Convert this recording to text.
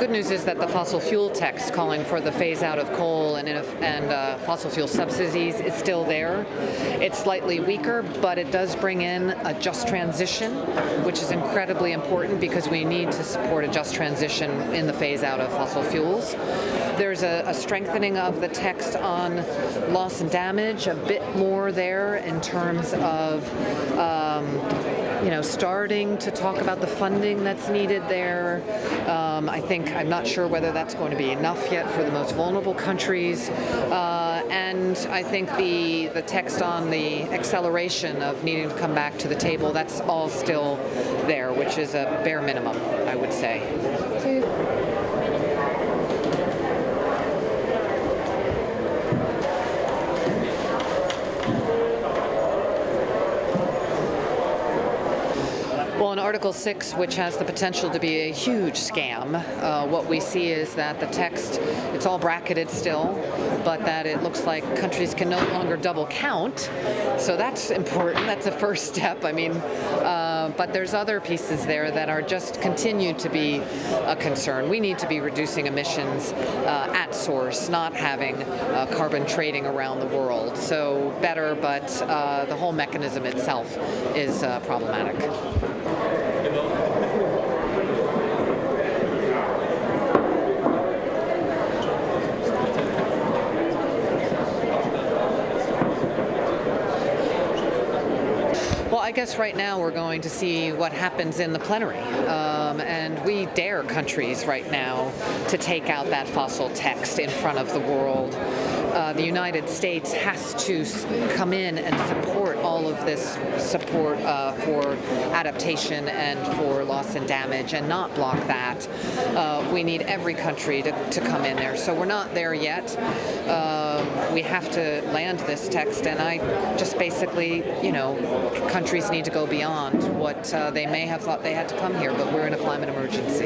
good news is that the fossil fuel text calling for the phase out of coal and fossil fuel subsidies is still there. It's slightly weaker, but it does bring in a just transition, which is incredibly important because we need to support a just transition in the phase out of fossil fuels. There's a strengthening of the text on loss and damage, a bit more there in terms of starting to talk about the funding that's needed there. I'm not sure whether that's going to be enough yet for the most vulnerable countries. And I think the text on the acceleration of needing to come back to the table, that's all still there, which is a bare minimum, I would say. Well, in Article 6, which has the potential to be a huge scam, what we see is that the text, it's all bracketed still, but that it looks like countries can no longer double count. So that's important. That's a first step. But there's other pieces there that are just continue to be a concern. We need to be reducing emissions at source, not having carbon trading around the world. So better, but the whole mechanism itself is problematic. Well, I guess right now we're going to see what happens in the plenary. And we dare countries right now to take out that fossil text in front of the world. The United States has to come in and support all of this support for adaptation and for loss and damage and not block that. We need every country to come in there. So we're not there yet. We have to land this text, and I just basically, countries need to go beyond what they may have thought they had to come here, but we're in a climate emergency.